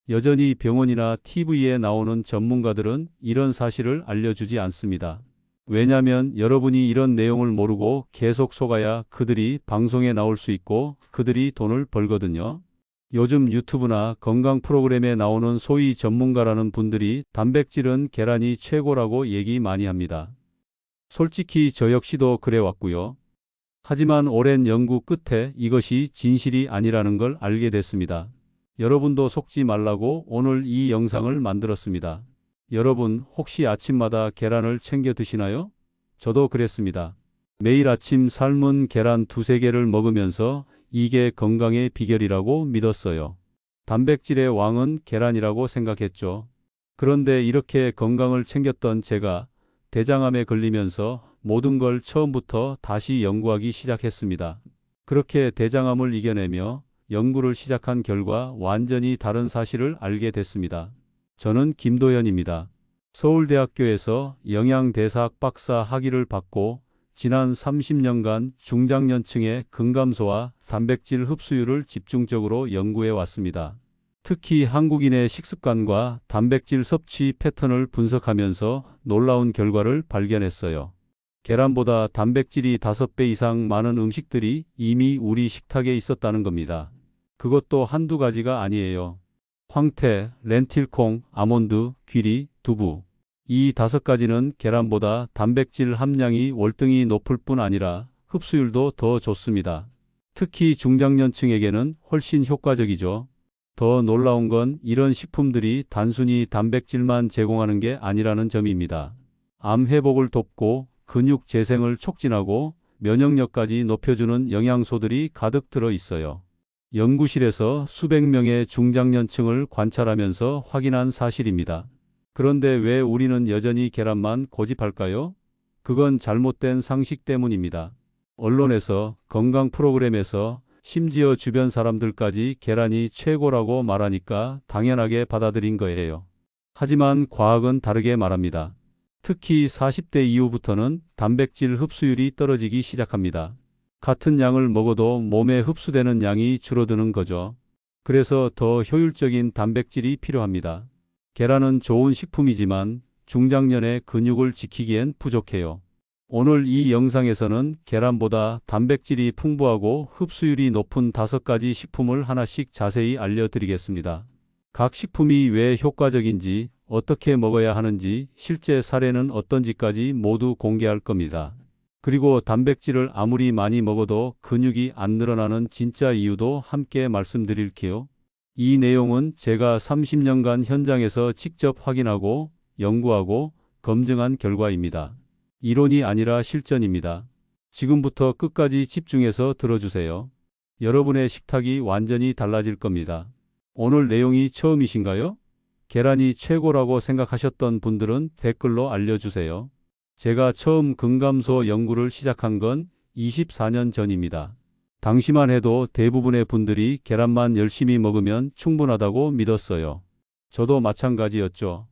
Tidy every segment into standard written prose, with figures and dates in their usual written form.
여전히 병원이나 TV에 나오는 전문가들은 이런 사실을 알려주지 않습니다. 왜냐하면 여러분이 이런 내용을 모르고 계속 속아야 그들이 방송에 나올 수 있고 그들이 돈을 벌거든요. 요즘 유튜브나 건강 프로그램에 나오는 소위 전문가라는 분들이 단백질은 계란이 최고라고 얘기 많이 합니다. 솔직히 저 역시도 그래왔고요. 하지만 오랜 연구 끝에 이것이 진실이 아니라는 걸 알게 됐습니다. 여러분도 속지 말라고 오늘 이 영상을 만들었습니다. 여러분 혹시 아침마다 계란을 챙겨 드시나요? 저도 그랬습니다. 매일 아침 삶은 계란 2~3개를 먹으면서 이게 건강의 비결이라고 믿었어요. 단백질의 왕은 계란이라고 생각했죠. 그런데 이렇게 건강을 챙겼던 제가 대장암에 걸리면서 모든 걸 처음부터 다시 연구하기 시작했습니다. 그렇게 대장암을 이겨내며 연구를 시작한 결과 완전히 다른 사실을 알게 됐습니다. 저는 김도현입니다. 서울대학교에서 영양대사학 박사 학위를 받고 지난 30년간 중장년층의 근감소와 단백질 흡수율을 집중적으로 연구해 왔습니다. 특히 한국인의 식습관과 단백질 섭취 패턴을 분석하면서 놀라운 결과를 발견했어요. 계란보다 단백질이 5배 이상 많은 음식들이 이미 우리 식탁에 있었다는 겁니다. 그것도 한두 가지가 아니에요. 황태, 렌틸콩, 아몬드, 귀리, 두부. 이 5가지는 계란보다 단백질 함량이 월등히 높을 뿐 아니라 흡수율도 더 좋습니다. 특히 중장년층에게는 훨씬 효과적이죠. 더 놀라운 건 이런 식품들이 단순히 단백질만 제공하는 게 아니라는 점입니다. 암 회복을 돕고 근육 재생을 촉진하고 면역력까지 높여주는 영양소들이 가득 들어 있어요. 연구실에서 수백 명의 중장년층을 관찰하면서 확인한 사실입니다. 그런데 왜 우리는 여전히 계란만 고집할까요? 그건 잘못된 상식 때문입니다. 언론에서, 건강 프로그램에서, 심지어 주변 사람들까지 계란이 최고라고 말하니까 당연하게 받아들인 거예요. 하지만 과학은 다르게 말합니다. 특히 40대 이후부터는 단백질 흡수율이 떨어지기 시작합니다. 같은 양을 먹어도 몸에 흡수되는 양이 줄어드는 거죠. 그래서 더 효율적인 단백질이 필요합니다. 계란은 좋은 식품이지만 중장년의 근육을 지키기엔 부족해요. 오늘 이 영상에서는 계란보다 단백질이 풍부하고 흡수율이 높은 5가지 식품을 하나씩 자세히 알려드리겠습니다. 각 식품이 왜 효과적인지, 어떻게 먹어야 하는지, 실제 사례는 어떤지까지 모두 공개할 겁니다. 그리고 단백질을 아무리 많이 먹어도 근육이 안 늘어나는 진짜 이유도 함께 말씀드릴게요. 이 내용은 제가 30년간 현장에서 직접 확인하고 연구하고 검증한 결과입니다. 이론이 아니라 실전입니다. 지금부터 끝까지 집중해서 들어주세요. 여러분의 식탁이 완전히 달라질 겁니다. 오늘 내용이 처음이신가요? 계란이 최고라고 생각하셨던 분들은 댓글로 알려주세요. 제가 처음 근감소 연구를 시작한 건 24년 전입니다. 당시만 해도 대부분의 분들이 계란만 열심히 먹으면 충분하다고 믿었어요. 저도 마찬가지였죠.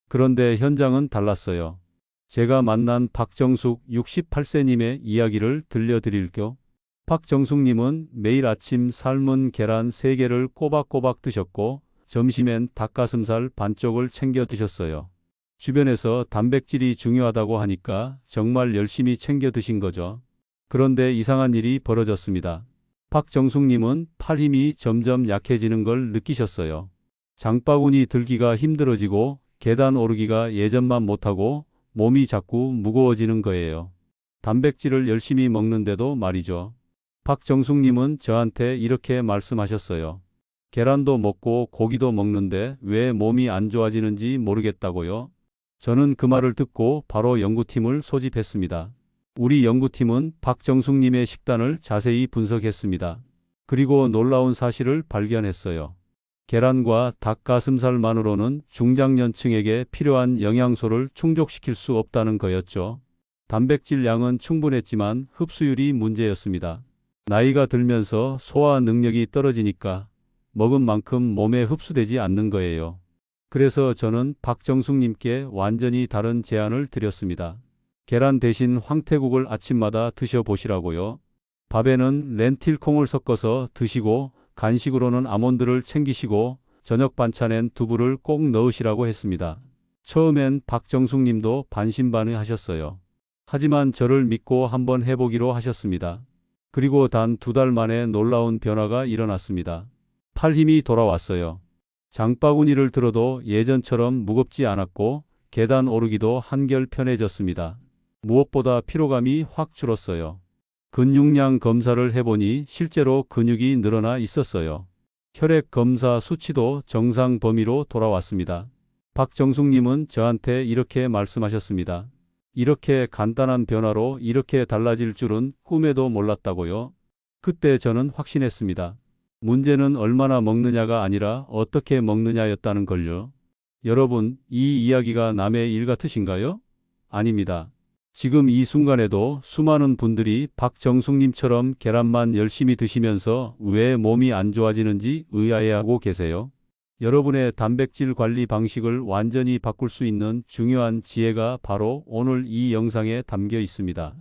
그런데 현장은 달랐어요. 제가 만난 박정숙 68세님의 이야기를 들려드릴게요. 박정숙님은 매일 아침 삶은 계란 3개를 꼬박꼬박 드셨고 점심엔 닭가슴살 반쪽을 챙겨 드셨어요. 주변에서 단백질이 중요하다고 하니까 정말 열심히 챙겨 드신 거죠. 그런데 이상한 일이 벌어졌습니다. 박정숙님은 팔 힘이 점점 약해지는 걸 느끼셨어요. 장바구니 들기가 힘들어지고 계단 오르기가 예전만 못하고 몸이 자꾸 무거워지는 거예요. 단백질을 열심히 먹는데도 말이죠. 박정숙님은 저한테 이렇게 말씀하셨어요. 계란도 먹고 고기도 먹는데 왜 몸이 안 좋아지는지 모르겠다고요. 저는 그 말을 듣고 바로 연구팀을 소집했습니다. 우리 연구팀은 박정숙님의 식단을 자세히 분석했습니다. 그리고 놀라운 사실을 발견했어요. 계란과 닭가슴살만으로는 중장년층에게 필요한 영양소를 충족시킬 수 없다는 거였죠. 단백질 양은 충분했지만 흡수율이 문제였습니다. 나이가 들면서 소화 능력이 떨어지니까 먹은 만큼 몸에 흡수되지 않는 거예요. 그래서 저는 박정숙님께 완전히 다른 제안을 드렸습니다. 계란 대신 황태국을 아침마다 드셔보시라고요. 밥에는 렌틸콩을 섞어서 드시고 간식으로는 아몬드를 챙기시고 저녁 반찬엔 두부를 꼭 넣으시라고 했습니다. 처음엔 박정숙 님도 반신반의하셨어요. 하지만 저를 믿고 한번 해보기로 하셨습니다. 그리고 단 2달 만에 놀라운 변화가 일어났습니다. 팔 힘이 돌아왔어요. 장바구니를 들어도 예전처럼 무겁지 않았고 계단 오르기도 한결 편해졌습니다. 무엇보다 피로감이 확 줄었어요. 근육량 검사를 해보니 실제로 근육이 늘어나 있었어요. 혈액 검사 수치도 정상 범위로 돌아왔습니다. 박정숙님은 저한테 이렇게 말씀하셨습니다. 이렇게 간단한 변화로 이렇게 달라질 줄은 꿈에도 몰랐다고요. 그때 저는 확신했습니다. 문제는 얼마나 먹느냐가 아니라 어떻게 먹느냐였다는 걸요. 여러분, 이 이야기가 남의 일 같으신가요? 아닙니다. 지금 이 순간에도 수많은 분들이 박정숙님처럼 계란만 열심히 드시면서 왜 몸이 안 좋아지는지 의아해하고 계세요. 여러분의 단백질 관리 방식을 완전히 바꿀 수 있는 중요한 지혜가 바로 오늘 이 영상에 담겨 있습니다.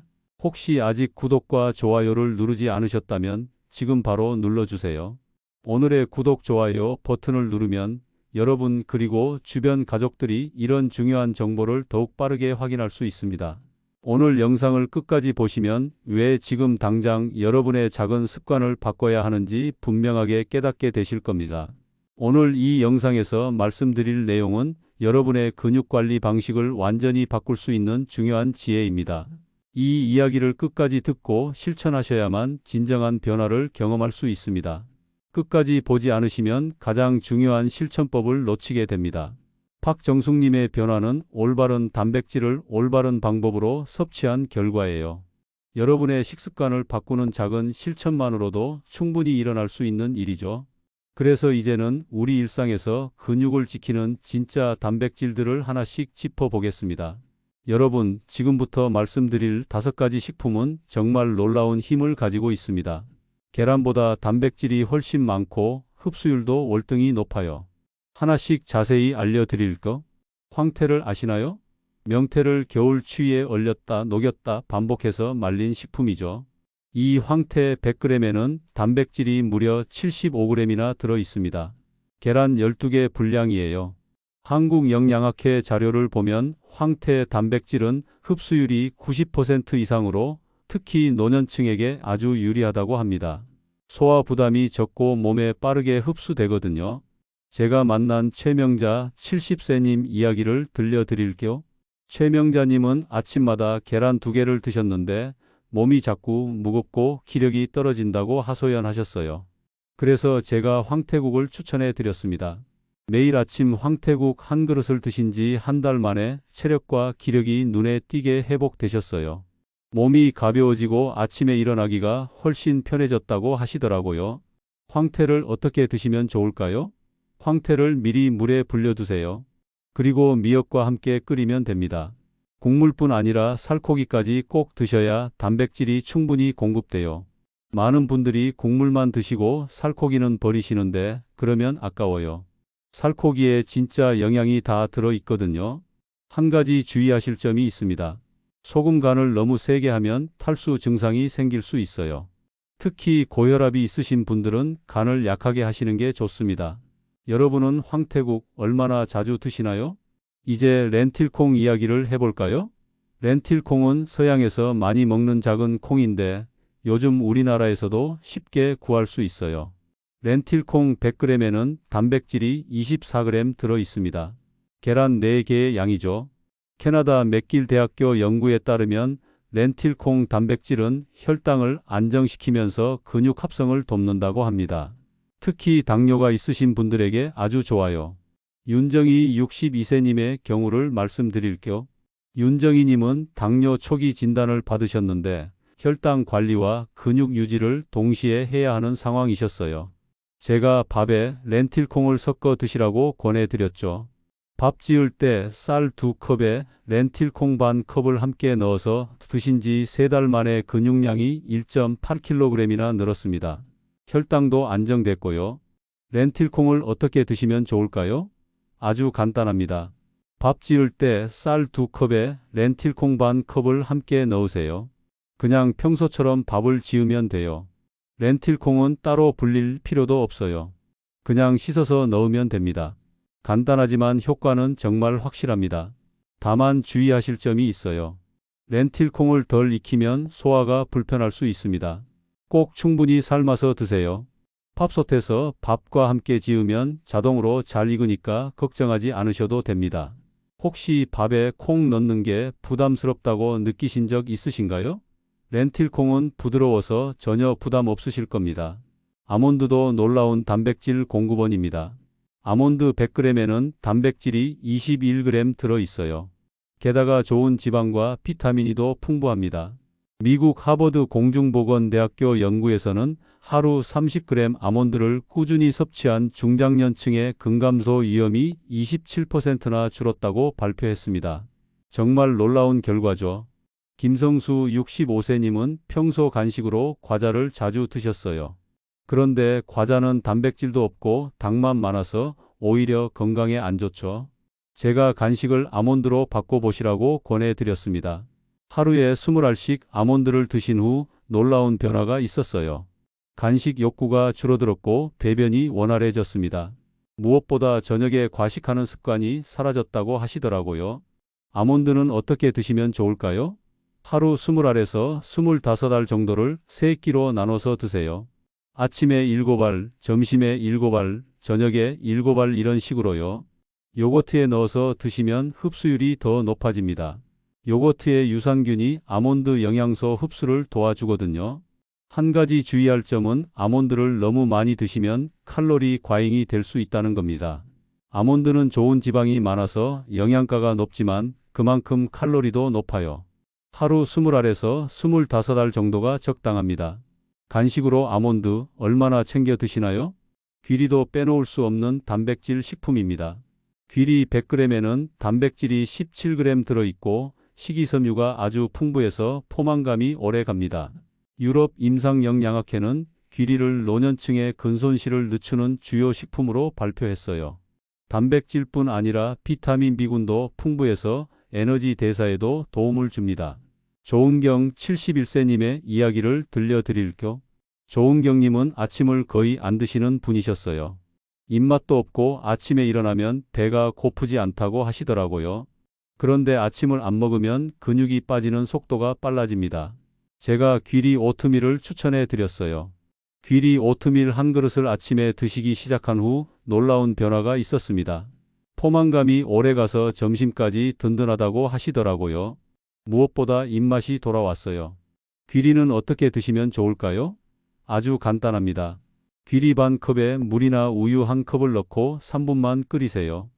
혹시 아직 구독과 좋아요를 누르지 않으셨다면 지금 바로 눌러주세요. 오늘의 구독, 좋아요 버튼을 누르면 여러분 그리고 주변 가족들이 이런 중요한 정보를 더욱 빠르게 확인할 수 있습니다. 오늘 영상을 끝까지 보시면 왜 지금 당장 여러분의 작은 습관을 바꿔야 하는지 분명하게 깨닫게 되실 겁니다. 오늘 이 영상에서 말씀드릴 내용은 여러분의 근육관리 방식을 완전히 바꿀 수 있는 중요한 지혜입니다. 이 이야기를 끝까지 듣고 실천하셔야만 진정한 변화를 경험할 수 있습니다. 끝까지 보지 않으시면 가장 중요한 실천법을 놓치게 됩니다. 박정숙님의 변화는 올바른 단백질을 올바른 방법으로 섭취한 결과예요. 여러분의 식습관을 바꾸는 작은 실천만으로도 충분히 일어날 수 있는 일이죠. 그래서 이제는 우리 일상에서 근육을 지키는 진짜 단백질들을 하나씩 짚어보겠습니다. 여러분, 지금부터 말씀드릴 5가지 식품은 정말 놀라운 힘을 가지고 있습니다. 계란보다 단백질이 훨씬 많고 흡수율도 월등히 높아요. 하나씩 자세히 알려드릴까? 황태를 아시나요? 명태를 겨울 추위에 얼렸다 녹였다 반복해서 말린 식품이죠. 이 황태 100g에는 단백질이 무려 75g이나 들어 있습니다. 계란 12개 분량이에요. 한국영양학회 자료를 보면 황태 단백질은 흡수율이 90% 이상으로 특히 노년층에게 아주 유리하다고 합니다. 소화 부담이 적고 몸에 빠르게 흡수되거든요. 제가 만난 최명자 70세님 이야기를 들려드릴게요. 최명자님은 아침마다 계란 2개를 드셨는데 몸이 자꾸 무겁고 기력이 떨어진다고 하소연하셨어요. 그래서 제가 황태국을 추천해 드렸습니다. 매일 아침 황태국 한 그릇을 드신 지 한 달 만에 체력과 기력이 눈에 띄게 회복되셨어요. 몸이 가벼워지고 아침에 일어나기가 훨씬 편해졌다고 하시더라고요. 황태를 어떻게 드시면 좋을까요? 황태를 미리 물에 불려두세요. 그리고 미역과 함께 끓이면 됩니다. 국물뿐 아니라 살코기까지 꼭 드셔야 단백질이 충분히 공급돼요. 많은 분들이 국물만 드시고 살코기는 버리시는데 그러면 아까워요. 살코기에 진짜 영양이 다 들어 있거든요. 한 가지 주의하실 점이 있습니다. 소금 간을 너무 세게 하면 탈수 증상이 생길 수 있어요. 특히 고혈압이 있으신 분들은 간을 약하게 하시는 게 좋습니다. 여러분은 황태국 얼마나 자주 드시나요? 이제 렌틸콩 이야기를 해볼까요? 렌틸콩은 서양에서 많이 먹는 작은 콩인데 요즘 우리나라에서도 쉽게 구할 수 있어요. 렌틸콩 100g에는 단백질이 24g 들어 있습니다. 계란 4개의 양이죠. 캐나다 맥길 대학교 연구에 따르면 렌틸콩 단백질은 혈당을 안정시키면서 근육 합성을 돕는다고 합니다. 특히 당뇨가 있으신 분들에게 아주 좋아요. 윤정희 62세님의 경우를 말씀드릴게요. 윤정희님은 당뇨 초기 진단을 받으셨는데 혈당 관리와 근육 유지를 동시에 해야 하는 상황이셨어요. 제가 밥에 렌틸콩을 섞어 드시라고 권해드렸죠. 밥 지을 때 쌀 2컵에 렌틸콩 반 컵을 함께 넣어서 드신 지 3달 만에 근육량이 1.8kg이나 늘었습니다. 혈당도 안정됐고요. 렌틸콩을 어떻게 드시면 좋을까요? 아주 간단합니다. 밥 지을 때 쌀 2컵에 렌틸콩 반 컵을 함께 넣으세요. 그냥 평소처럼 밥을 지으면 돼요. 렌틸콩은 따로 불릴 필요도 없어요. 그냥 씻어서 넣으면 됩니다. 간단하지만 효과는 정말 확실합니다. 다만 주의하실 점이 있어요. 렌틸콩을 덜 익히면 소화가 불편할 수 있습니다. 꼭 충분히 삶아서 드세요. 밥솥에서 밥과 함께 지으면 자동으로 잘 익으니까 걱정하지 않으셔도 됩니다. 혹시 밥에 콩 넣는 게 부담스럽다고 느끼신 적 있으신가요? 렌틸콩은 부드러워서 전혀 부담 없으실 겁니다. 아몬드도 놀라운 단백질 공급원입니다. 아몬드 100g에는 단백질이 21g 들어있어요. 게다가 좋은 지방과 비타민 E도 풍부합니다. 미국 하버드 공중보건대학교 연구에서는 하루 30g 아몬드를 꾸준히 섭취한 중장년층의 근감소 위험이 27%나 줄었다고 발표했습니다. 정말 놀라운 결과죠. 김성수 65세님은 평소 간식으로 과자를 자주 드셨어요. 그런데 과자는 단백질도 없고 당만 많아서 오히려 건강에 안 좋죠. 제가 간식을 아몬드로 바꿔보시라고 권해드렸습니다. 하루에 20알씩 아몬드를 드신 후 놀라운 변화가 있었어요. 간식 욕구가 줄어들었고 배변이 원활해졌습니다. 무엇보다 저녁에 과식하는 습관이 사라졌다고 하시더라고요. 아몬드는 어떻게 드시면 좋을까요? 하루 20알에서 25알 정도를 3끼로 나눠서 드세요. 아침에 7알, 점심에 7알, 저녁에 7알 이런 식으로요. 요거트에 넣어서 드시면 흡수율이 더 높아집니다. 요거트의 유산균이 아몬드 영양소 흡수를 도와주거든요. 한 가지 주의할 점은 아몬드를 너무 많이 드시면 칼로리 과잉이 될 수 있다는 겁니다. 아몬드는 좋은 지방이 많아서 영양가가 높지만 그만큼 칼로리도 높아요. 하루 20알에서 25알 정도가 적당합니다. 간식으로 아몬드 얼마나 챙겨 드시나요? 귀리도 빼놓을 수 없는 단백질 식품입니다. 귀리 100g에는 단백질이 17g 들어있고 식이섬유가 아주 풍부해서 포만감이 오래 갑니다. 유럽 임상영양학회는 귀리를 노년층의 근손실을 늦추는 주요 식품으로 발표했어요. 단백질뿐 아니라 비타민 B군도 풍부해서 에너지 대사에도 도움을 줍니다. 조은경 71세님의 이야기를 들려드릴게요. 조은경님은 아침을 거의 안 드시는 분이셨어요. 입맛도 없고 아침에 일어나면 배가 고프지 않다고 하시더라고요. 그런데 아침을 안 먹으면 근육이 빠지는 속도가 빨라집니다. 제가 귀리 오트밀을 추천해 드렸어요. 귀리 오트밀 한 그릇을 아침에 드시기 시작한 후 놀라운 변화가 있었습니다. 포만감이 오래가서 점심까지 든든하다고 하시더라고요. 무엇보다 입맛이 돌아왔어요. 귀리는 어떻게 드시면 좋을까요? 아주 간단합니다. 귀리 반 컵에 물이나 우유 한 컵을 넣고 3분만 끓이세요.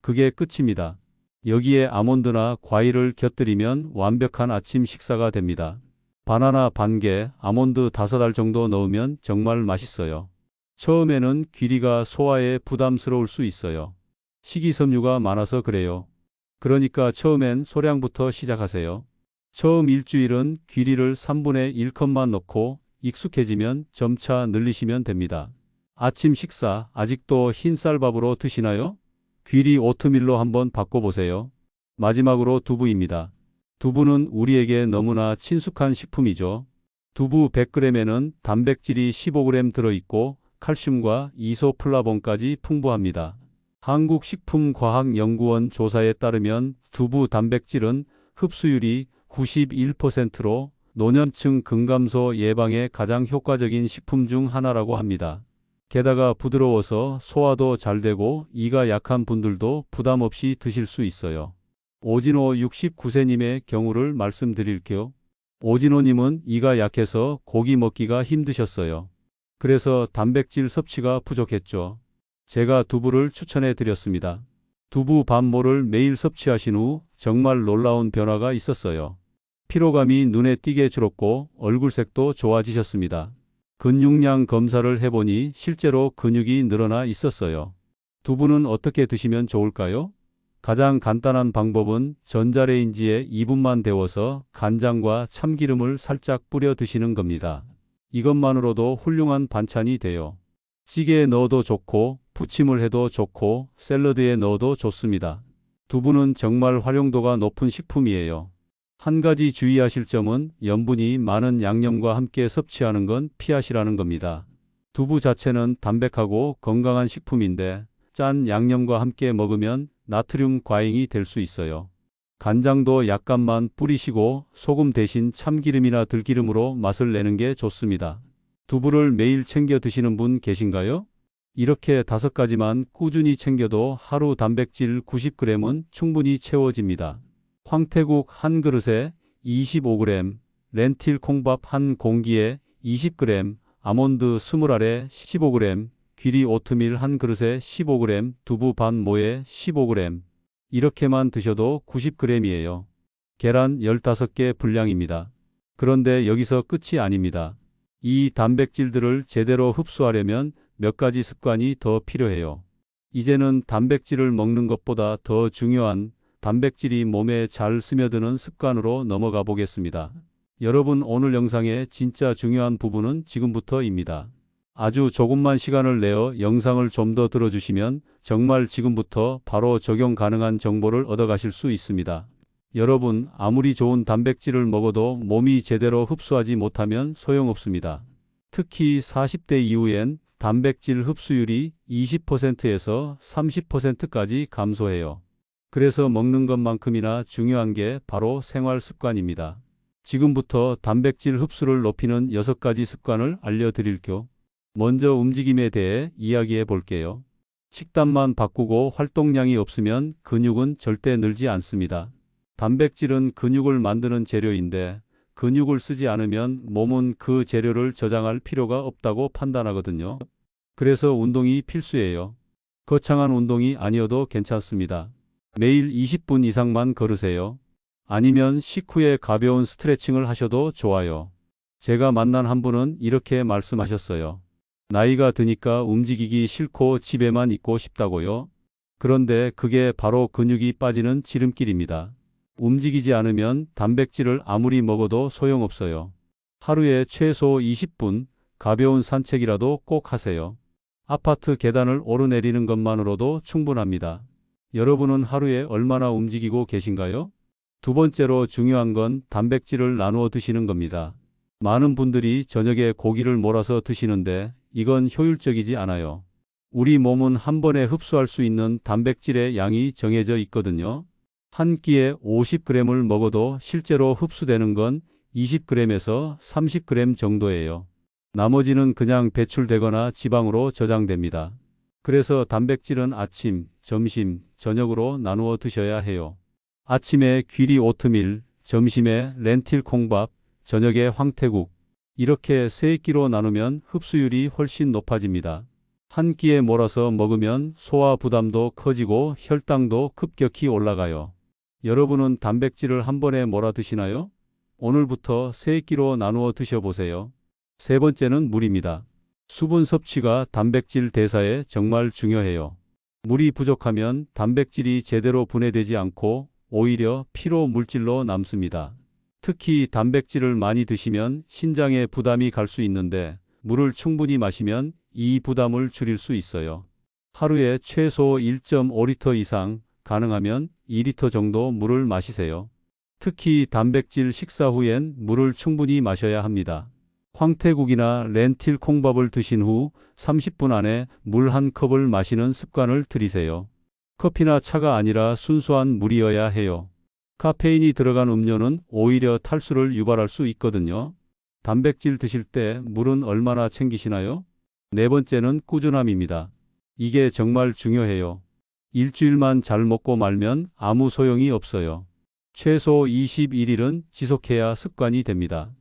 그게 끝입니다. 여기에 아몬드나 과일을 곁들이면 완벽한 아침 식사가 됩니다. 바나나 반 개, 아몬드 5알 정도 넣으면 정말 맛있어요. 처음에는 귀리가 소화에 부담스러울 수 있어요. 식이섬유가 많아서 그래요. 그러니까 처음엔 소량부터 시작하세요. 처음 일주일은 귀리를 3분의 1컵만 넣고 익숙해지면 점차 늘리시면 됩니다. 아침 식사 아직도 흰쌀밥으로 드시나요? 귀리 오트밀로 한번 바꿔보세요. 마지막으로 두부입니다. 두부는 우리에게 너무나 친숙한 식품이죠. 두부 100g에는 단백질이 15g 들어있고 칼슘과 이소플라본까지 풍부합니다. 한국식품과학연구원 조사에 따르면 두부 단백질은 흡수율이 91%로 노년층 근감소 예방에 가장 효과적인 식품 중 하나라고 합니다. 게다가 부드러워서 소화도 잘 되고 이가 약한 분들도 부담 없이 드실 수 있어요. 오진호 69세님의 경우를 말씀드릴게요. 오진호님은 이가 약해서 고기 먹기가 힘드셨어요. 그래서 단백질 섭취가 부족했죠. 제가 두부를 추천해 드렸습니다. 두부 반 모를 매일 섭취하신 후 정말 놀라운 변화가 있었어요. 피로감이 눈에 띄게 줄었고 얼굴색도 좋아지셨습니다. 근육량 검사를 해보니 실제로 근육이 늘어나 있었어요. 두부는 어떻게 드시면 좋을까요? 가장 간단한 방법은 전자레인지에 2분만 데워서 간장과 참기름을 살짝 뿌려 드시는 겁니다. 이것만으로도 훌륭한 반찬이 돼요. 찌개에 넣어도 좋고 부침을 해도 좋고 샐러드에 넣어도 좋습니다. 두부는 정말 활용도가 높은 식품이에요. 한 가지 주의하실 점은 염분이 많은 양념과 함께 섭취하는 건 피하시라는 겁니다. 두부 자체는 담백하고 건강한 식품인데 짠 양념과 함께 먹으면 나트륨 과잉이 될 수 있어요. 간장도 약간만 뿌리시고 소금 대신 참기름이나 들기름으로 맛을 내는 게 좋습니다. 두부를 매일 챙겨 드시는 분 계신가요? 이렇게 5가지만 꾸준히 챙겨도 하루 단백질 90g은 충분히 채워집니다. 황태국 한 그릇에 25g, 렌틸 콩밥 한 공기에 20g, 아몬드 20알에 15g, 귀리 오트밀 한 그릇에 15g, 두부 반 모에 15g. 이렇게만 드셔도 90g이에요. 계란 15개 분량입니다. 그런데 여기서 끝이 아닙니다. 이 단백질들을 제대로 흡수하려면 몇 가지 습관이 더 필요해요. 이제는 단백질을 먹는 것보다 더 중요한 단백질이 몸에 잘 스며드는 습관으로 넘어가 보겠습니다. 여러분, 오늘 영상의 진짜 중요한 부분은 지금부터입니다. 아주 조금만 시간을 내어 영상을 좀 더 들어주시면 정말 지금부터 바로 적용 가능한 정보를 얻어가실 수 있습니다. 여러분, 아무리 좋은 단백질을 먹어도 몸이 제대로 흡수하지 못하면 소용없습니다. 특히 40대 이후엔 단백질 흡수율이 20%에서 30%까지 감소해요. 그래서 먹는 것만큼이나 중요한 게 바로 생활 습관입니다. 지금부터 단백질 흡수를 높이는 6가지 습관을 알려드릴게요. 먼저 움직임에 대해 이야기해 볼게요. 식단만 바꾸고 활동량이 없으면 근육은 절대 늘지 않습니다. 단백질은 근육을 만드는 재료인데 근육을 쓰지 않으면 몸은 그 재료를 저장할 필요가 없다고 판단하거든요. 그래서 운동이 필수예요. 거창한 운동이 아니어도 괜찮습니다. 매일 20분 이상만 걸으세요. 아니면 식후에 가벼운 스트레칭을 하셔도 좋아요. 제가 만난 한 분은 이렇게 말씀하셨어요. 나이가 드니까 움직이기 싫고 집에만 있고 싶다고요. 그런데 그게 바로 근육이 빠지는 지름길입니다. 움직이지 않으면 단백질을 아무리 먹어도 소용없어요. 하루에 최소 20분 가벼운 산책이라도 꼭 하세요. 아파트 계단을 오르내리는 것만으로도 충분합니다. 여러분은 하루에 얼마나 움직이고 계신가요? 두 번째로 중요한 건 단백질을 나누어 드시는 겁니다. 많은 분들이 저녁에 고기를 몰아서 드시는데 이건 효율적이지 않아요. 우리 몸은 한 번에 흡수할 수 있는 단백질의 양이 정해져 있거든요. 한 끼에 50g을 먹어도 실제로 흡수되는 건 20g에서 30g 정도예요. 나머지는 그냥 배출되거나 지방으로 저장됩니다. 그래서 단백질은 아침, 점심, 저녁으로 나누어 드셔야 해요. 아침에 귀리 오트밀, 점심에 렌틸 콩밥, 저녁에 황태국. 이렇게 3끼로 나누면 흡수율이 훨씬 높아집니다. 한 끼에 몰아서 먹으면 소화 부담도 커지고 혈당도 급격히 올라가요. 여러분은 단백질을 한 번에 몰아 드시나요? 오늘부터 3끼로 나누어 드셔보세요. 세 번째는 물입니다. 수분 섭취가 단백질 대사에 정말 중요해요. 물이 부족하면 단백질이 제대로 분해되지 않고 오히려 피로 물질로 남습니다. 특히 단백질을 많이 드시면 신장에 부담이 갈 수 있는데 물을 충분히 마시면 이 부담을 줄일 수 있어요. 하루에 최소 1.5리터 이상, 가능하면 2리터 정도 물을 마시세요. 특히 단백질 식사 후엔 물을 충분히 마셔야 합니다. 황태국이나 렌틸 콩밥을 드신 후 30분 안에 물 한 컵을 마시는 습관을 들이세요. 커피나 차가 아니라 순수한 물이어야 해요. 카페인이 들어간 음료는 오히려 탈수를 유발할 수 있거든요. 단백질 드실 때 물은 얼마나 챙기시나요? 네 번째는 꾸준함입니다. 이게 정말 중요해요. 일주일만 잘 먹고 말면 아무 소용이 없어요. 최소 21일은 지속해야 습관이 됩니다.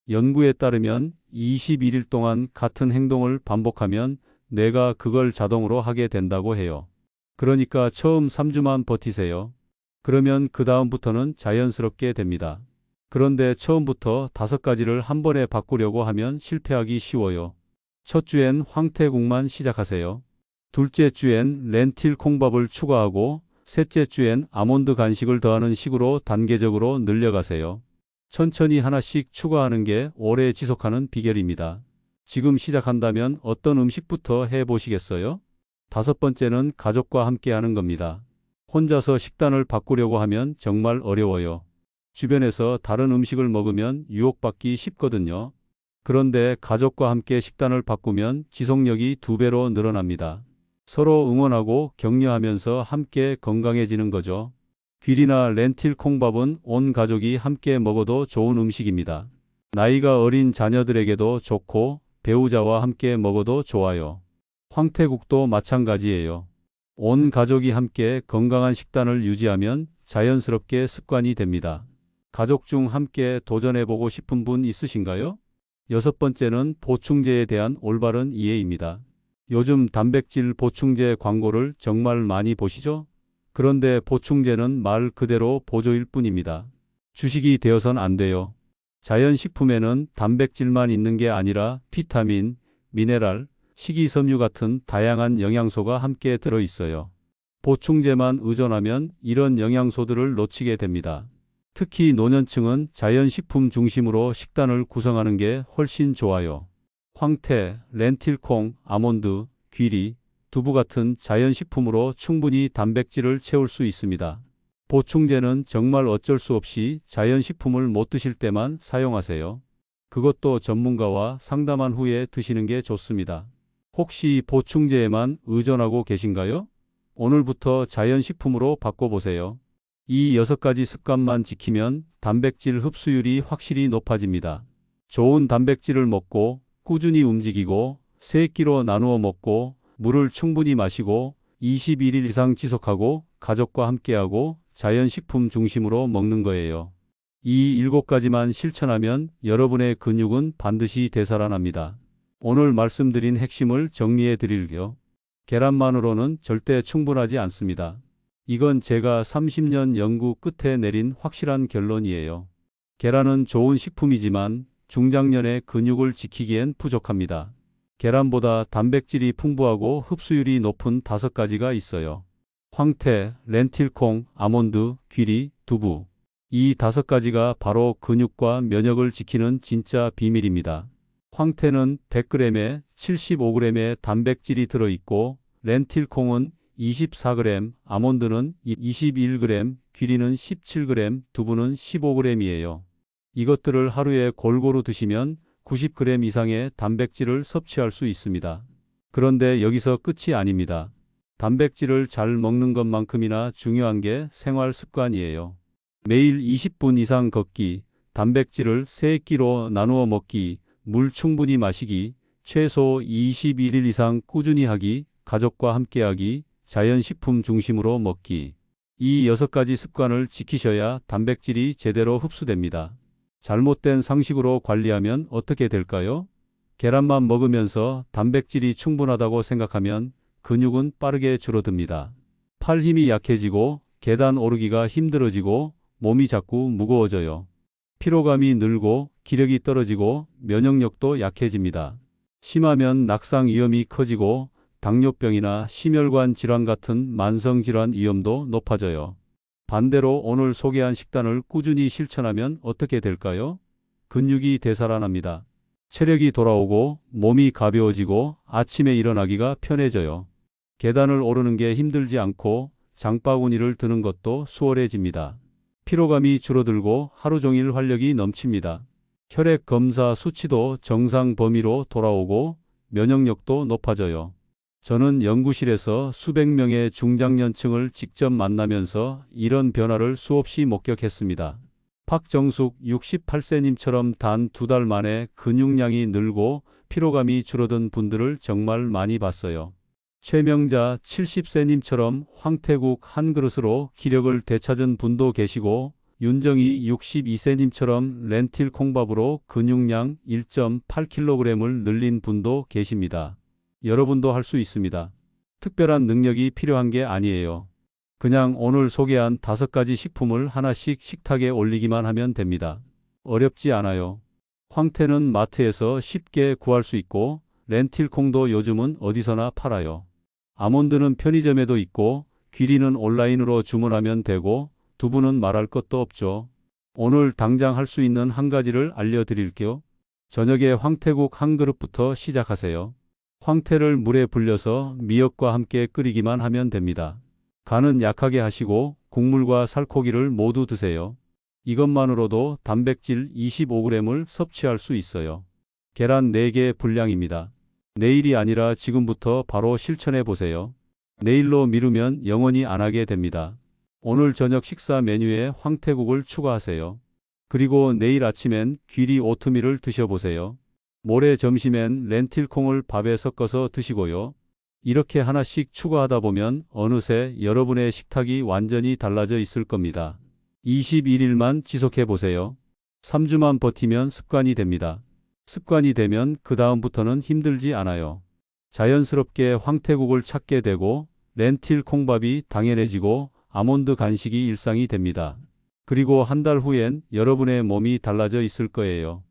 연구에 따르면 21일 동안 같은 행동을 반복하면 뇌가 그걸 자동으로 하게 된다고 해요. 그러니까 처음 3주만 버티세요. 그러면 그 다음부터는 자연스럽게 됩니다. 그런데 처음부터 5가지를 한 번에 바꾸려고 하면 실패하기 쉬워요. 첫 주엔 황태국만 시작하세요. 둘째 주엔 렌틸 콩밥을 추가하고 셋째 주엔 아몬드 간식을 더하는 식으로 단계적으로 늘려가세요. 천천히 하나씩 추가하는 게 오래 지속하는 비결입니다. 지금 시작한다면 어떤 음식부터 해보시겠어요? 5번째는 가족과 함께 하는 겁니다. 혼자서 식단을 바꾸려고 하면 정말 어려워요. 주변에서 다른 음식을 먹으면 유혹받기 쉽거든요. 그런데 가족과 함께 식단을 바꾸면 지속력이 2배로 늘어납니다. 서로 응원하고 격려하면서 함께 건강해지는 거죠. 귀리나 렌틸 콩밥은 온 가족이 함께 먹어도 좋은 음식입니다. 나이가 어린 자녀들에게도 좋고 배우자와 함께 먹어도 좋아요. 황태국도 마찬가지예요. 온 가족이 함께 건강한 식단을 유지하면 자연스럽게 습관이 됩니다. 가족 중 함께 도전해보고 싶은 분 있으신가요? 6번째는 보충제에 대한 올바른 이해입니다. 요즘 단백질 보충제 광고를 정말 많이 보시죠? 그런데 보충제는 말 그대로 보조일 뿐입니다. 주식이 되어선 안 돼요. 자연식품에는 단백질만 있는 게 아니라 비타민, 미네랄, 식이섬유 같은 다양한 영양소가 함께 들어있어요. 보충제만 의존하면 이런 영양소들을 놓치게 됩니다. 특히 노년층은 자연식품 중심으로 식단을 구성하는 게 훨씬 좋아요. 황태, 렌틸콩, 아몬드, 귀리, 두부 같은 자연식품으로 충분히 단백질을 채울 수 있습니다. 보충제는 정말 어쩔 수 없이 자연식품을 못 드실 때만 사용하세요. 그것도 전문가와 상담한 후에 드시는 게 좋습니다. 혹시 보충제에만 의존하고 계신가요? 오늘부터 자연식품으로 바꿔보세요. 이 6가지 습관만 지키면 단백질 흡수율이 확실히 높아집니다. 좋은 단백질을 먹고 꾸준히 움직이고 3끼로 나누어 먹고 물을 충분히 마시고 21일 이상 지속하고 가족과 함께하고 자연식품 중심으로 먹는 거예요. 이 7가지만 실천하면 여러분의 근육은 반드시 되살아납니다. 오늘 말씀드린 핵심을 정리해 드릴게요. 계란만으로는 절대 충분하지 않습니다. 이건 제가 30년 연구 끝에 내린 확실한 결론이에요. 계란은 좋은 식품이지만 중장년의 근육을 지키기엔 부족합니다. 계란보다 단백질이 풍부하고 흡수율이 높은 5가지가 있어요. 황태, 렌틸콩, 아몬드, 귀리, 두부. 이 5가지가 바로 근육과 면역을 지키는 진짜 비밀입니다. 황태는 100g에 75g의 단백질이 들어있고 렌틸콩은 24g, 아몬드는 21g, 귀리는 17g, 두부는 15g이에요. 이것들을 하루에 골고루 드시면 90g 이상의 단백질을 섭취할 수 있습니다. 그런데 여기서 끝이 아닙니다. 단백질을 잘 먹는 것만큼이나 중요한 게 생활 습관이에요. 매일 20분 이상 걷기, 단백질을 3끼로 나누어 먹기, 물 충분히 마시기, 최소 21일 이상 꾸준히 하기, 가족과 함께하기, 자연식품 중심으로 먹기. 이 6가지 습관을 지키셔야 단백질이 제대로 흡수됩니다. 잘못된 상식으로 관리하면 어떻게 될까요? 계란만 먹으면서 단백질이 충분하다고 생각하면 근육은 빠르게 줄어듭니다. 팔 힘이 약해지고 계단 오르기가 힘들어지고 몸이 자꾸 무거워져요. 피로감이 늘고 기력이 떨어지고 면역력도 약해집니다. 심하면 낙상 위험이 커지고 당뇨병이나 심혈관 질환 같은 만성질환 위험도 높아져요. 반대로 오늘 소개한 식단을 꾸준히 실천하면 어떻게 될까요? 근육이 되살아납니다. 체력이 돌아오고 몸이 가벼워지고 아침에 일어나기가 편해져요. 계단을 오르는 게 힘들지 않고 장바구니를 드는 것도 수월해집니다. 피로감이 줄어들고 하루 종일 활력이 넘칩니다. 혈액 검사 수치도 정상 범위로 돌아오고 면역력도 높아져요. 저는 연구실에서 수백 명의 중장년층을 직접 만나면서 이런 변화를 수없이 목격했습니다. 박정숙 68세님처럼 단 2달 만에 근육량이 늘고 피로감이 줄어든 분들을 정말 많이 봤어요. 최명자 70세님처럼 황태국 한 그릇으로 기력을 되찾은 분도 계시고 윤정희 62세님처럼 렌틸 콩밥으로 근육량 1.8kg을 늘린 분도 계십니다. 여러분도 할 수 있습니다. 특별한 능력이 필요한 게 아니에요. 그냥 오늘 소개한 5가지 식품을 하나씩 식탁에 올리기만 하면 됩니다. 어렵지 않아요. 황태는 마트에서 쉽게 구할 수 있고 렌틸콩도 요즘은 어디서나 팔아요. 아몬드는 편의점에도 있고 귀리는 온라인으로 주문하면 되고 두부는 말할 것도 없죠. 오늘 당장 할 수 있는 한 가지를 알려드릴게요. 저녁에 황태국 한 그릇부터 시작하세요. 황태를 물에 불려서 미역과 함께 끓이기만 하면 됩니다. 간은 약하게 하시고 국물과 살코기를 모두 드세요. 이것만으로도 단백질 25g을 섭취할 수 있어요. 계란 4개 분량입니다. 내일이 아니라 지금부터 바로 실천해 보세요. 내일로 미루면 영원히 안 하게 됩니다. 오늘 저녁 식사 메뉴에 황태국을 추가하세요. 그리고 내일 아침엔 귀리 오트밀을 드셔보세요. 모레 점심엔 렌틸콩을 밥에 섞어서 드시고요. 이렇게 하나씩 추가하다 보면 어느새 여러분의 식탁이 완전히 달라져 있을 겁니다. 21일만 지속해 보세요. 3주만 버티면 습관이 됩니다. 습관이 되면 그 다음부터는 힘들지 않아요. 자연스럽게 황태국을 찾게 되고 렌틸 콩밥이 당연해지고 아몬드 간식이 일상이 됩니다. 그리고 한 달 후엔 여러분의 몸이 달라져 있을 거예요.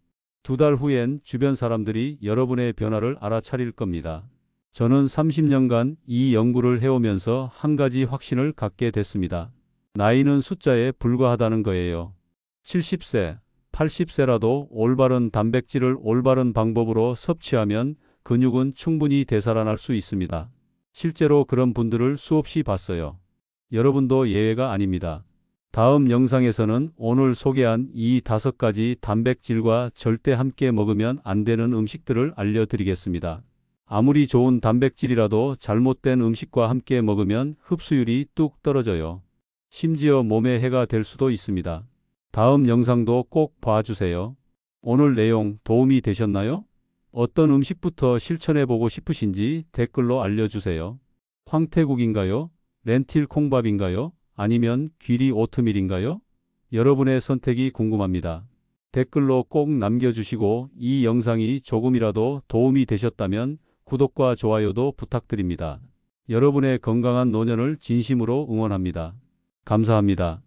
2달 후엔 주변 사람들이 여러분의 변화를 알아차릴 겁니다. 저는 30년간 이 연구를 해오면서 한 가지 확신을 갖게 됐습니다. 나이는 숫자에 불과하다는 거예요. 70세, 80세라도 올바른 단백질을 올바른 방법으로 섭취하면 근육은 충분히 되살아날 수 있습니다. 실제로 그런 분들을 수없이 봤어요. 여러분도 예외가 아닙니다. 다음 영상에서는 오늘 소개한 이 5가지 단백질과 절대 함께 먹으면 안 되는 음식들을 알려드리겠습니다. 아무리 좋은 단백질이라도 잘못된 음식과 함께 먹으면 흡수율이 뚝 떨어져요. 심지어 몸에 해가 될 수도 있습니다. 다음 영상도 꼭 봐주세요. 오늘 내용 도움이 되셨나요? 어떤 음식부터 실천해보고 싶으신지 댓글로 알려주세요. 황태국인가요? 렌틸 콩밥인가요? 아니면 귀리 오트밀인가요? 여러분의 선택이 궁금합니다. 댓글로 꼭 남겨주시고 이 영상이 조금이라도 도움이 되셨다면 구독과 좋아요도 부탁드립니다. 여러분의 건강한 노년을 진심으로 응원합니다. 감사합니다.